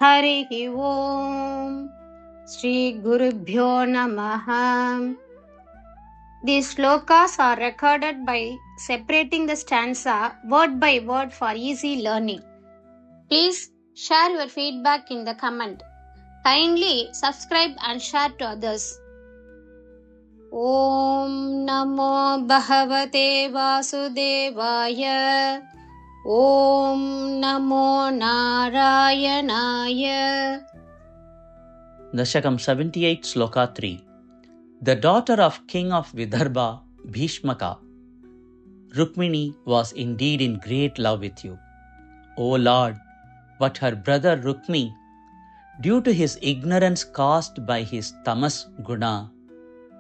हरिः ओम् श्रीगुरुभ्यो नमः. These slokas are recorded by separating the stanza word by word for easy learning. Please share your feedback in the comment. Kindly subscribe and share to others. Om Namo Bhagavate Vasudevaya. Om Namo Narayanaya. Dashakam 78 Sloka 3. The daughter of King of Vidarbha, Bhishmaka, Rukmini was indeed in great love with you, O Lord, but her brother Rukmi, due to his ignorance caused by his tamas guna,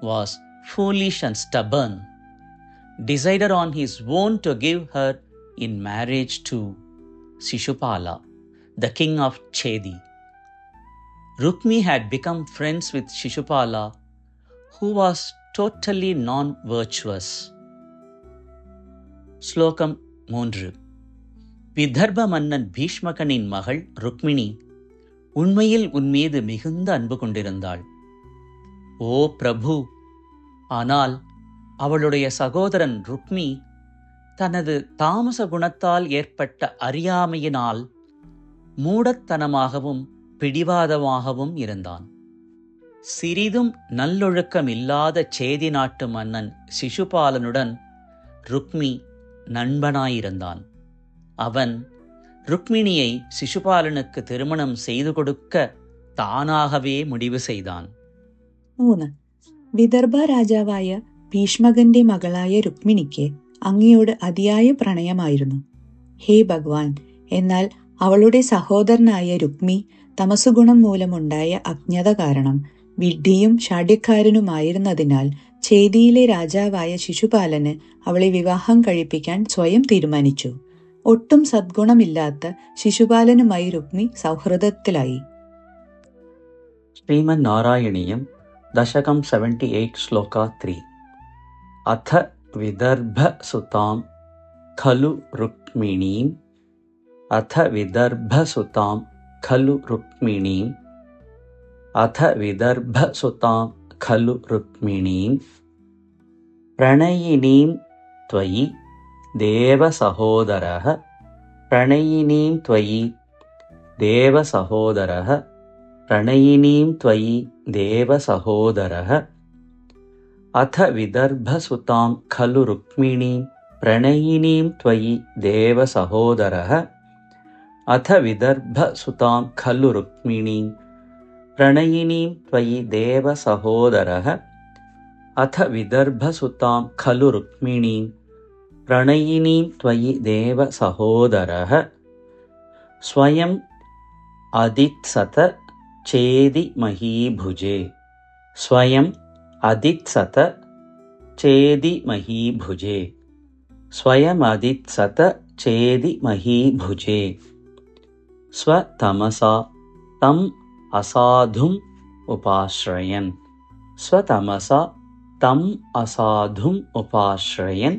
was foolish and stubborn, decided on his own to give her in marriage to Shishupala, the king of Chedi. Rukmi had become friends with Shishupala, who was totally non-virtuous. ஸ்லோகம் 3. விதர்ப மன்னன் பீஷ்மகனின் மகள் ருக்மிணி உண்மையில் உன்மீது மிகுந்த அன்பு கொண்டிருந்தாள். ஓ பிரபு, ஆனால் அவளுடைய சகோதரன் ருக்மி தனது தாமச குணத்தால் ஏற்பட்ட அறியாமையினால் மூடத்தனமாகவும் பிடிவாதமாகவும் இருந்தான். சிறிதும் நல்லொழுக்கம் இல்லாத சேதி நாட்டு மன்னன் சிசுபாலனுடன் ருக்மி நண்பனாயிருந்தான். அவன் ருக்மிணியை சிசுபாலனுக்கு திருமணம் செய்து கொடுக்க താനാകവേ മുടിവ് ചെയ്താൻ. 3. വിദർഭ രാജാവായ ഭീഷ്മകന്റെ മകളായ രുക്മിണിക്ക് അങ്ങയോട് അതിയായ പ്രണയമായിരുന്നു. ഹേ ഭഗവാൻ, എന്നാൽ അവളുടെ സഹോദരനായ രുക്മി തമസുഗുണം മൂലമുണ്ടായ അജ്ഞത കാരണം വിഡ്ഢിയും ഷാഢ്യക്കാരനുമായിരുന്നതിനാൽ ചേദിയിലെ രാജാവായ ശിശുപാലന് അവളെ വിവാഹം കഴിപ്പിക്കാൻ സ്വയം തീരുമാനിച്ചു. ഒട്ടും സദ്ഗുണമില്ലാത്ത ശിശുപാലനുമായി രുക്മി സൗഹൃദത്തിലായി. ശ്രീമൻ നാരായണീയം ദശകം 78 ശ്ലോക 3. അഥ വിദർഭ സുതാം ഖലു രുക്മിണീം അഥ വിദർഭ സുതാം ഖലു രുക്മിണീം അഥ വിദർഭ സുതാം ഖലു രുക്മിണീം പ്രണയിനീം ത്വയി ദേവസഹോദരഃ പ്രണയിനീം ത്വയി ദേവസഹോദരഃ പ്രണയിനീം ത്വയി ദേവസഹോദരഃ അഥ വിദർഭസുതാം ഖലു രുക്മിണീം പ്രണയിനീം ത്വയി ദേവസഹോദരഃ അഥ വിദർഭസുതാം ഖലു രുക്മിണീം പ്രണയിനീം ത്വയി ദേവസഹോദരഃ അഥ വിദർഭസുതാം ഖലു രുക്മിണീം പ്രണയിനീം ത്വയി ദേവസഹോദരഃ സ്വയം അതിത്സത ചേതി മഹീഭുജേ സ്വയം അതിത്സത ചേതി മഹീഭുജേ സ്വയമതിത്സത ചേതി മഹീഭുജേ സ്വതമസാ തം അസാധും ഉപാശ്രയൻ സ്വതമസാ തം അസാധും ഉപാശ്രയൻ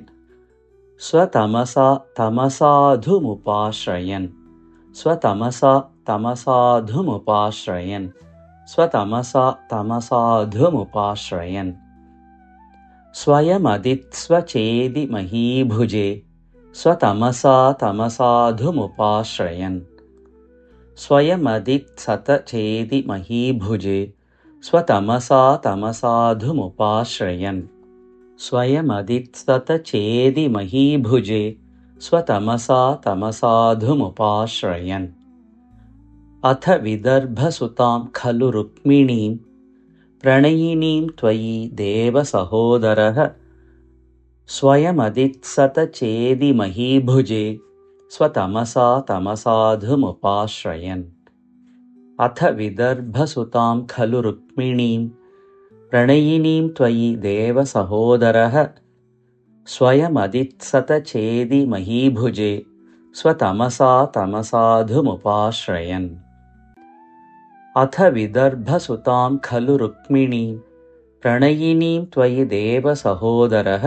സ്വതമസാ തമസാധുമുപാശ്രയൻ സ്വതമസാ തമസാധുമുപാശ്രയൻ സ്വതമസാ തമസാധുമുപാശ്രയൻ സ്വയമതിത്സ്വചേതി മഹീഭുജേ സ്വതമസാ തമസാധുമുപാശ്രയൻ സ്വയമതിത്സത ചേതി മഹീഭുജേ സ്വതമസാ തമസാധുമുപാശ്രയൻ സ്വയമതിത്സത ചേതി മഹീഭുജേ സ്വതമസാ തമസാധുമുപാശ്രയൻ അഥ വിദർഭസുതാം ഖലു രുക്മിണീം പ്രണയിനീം ത്വയി ദേവസഹോദരഃ സ്വയമതിത്സത ചേതി മഹീഭുജേ സ്വതമസാ തമസാധുമുപാശ്രയൻ അഥ വിദർഭസുതാം ഖലു രുക്മിണീം പ്രണയിനീം ത്വയി ദേവസഹോദരഃ സ്വയമതിത്സത ചേതി മഹീഭുജേ സ്വതമസാ തമസാധുമുപാശ്രയൻ അഥ വിദർഭസുതാം ഖലു രുക്മിണീം പ്രണയിനീം ത്വയി ദേവസഹോദരഃ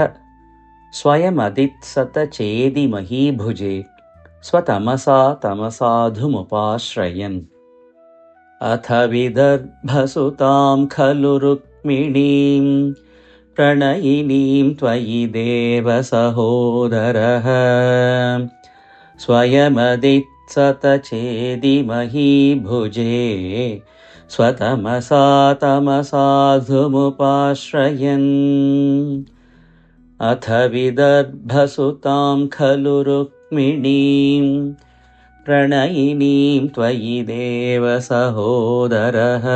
സ്വയമതിത്സത ചേതി മഹീഭുജേ സ്വതമസാ തമസാധുമുപാശ്രയൻ अथ विदर्भसुतां खलु रुक्मिणीं प्रणयिनीं त्वयि देव सहोदरः स्वयमदित्सतचेदि महीभुजे स्वतमसा तमसाधुमुपाश्रयन् अथ विदर्भसुतां खलु रुक्मिणीं प्रणयिनीं त्वयि देव सहोदरः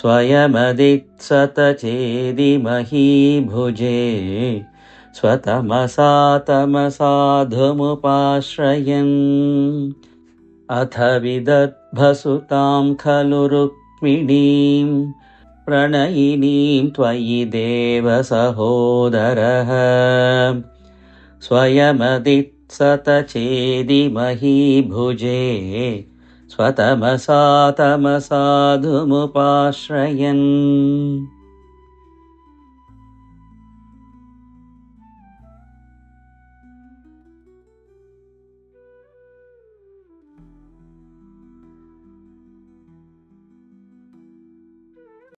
स्वयमदित्सतचेदि महीभुजे स्वतमसा तमसाधुमुपाश्रयन् अथ विदर्भसुतां खलु रुक्मिणीं प्रणयिनीं त्वयि देव सहोदरः स्वयमदित्सतचेदि महीभुजे स्वतमसा तमसाधुमुपाश्रयन्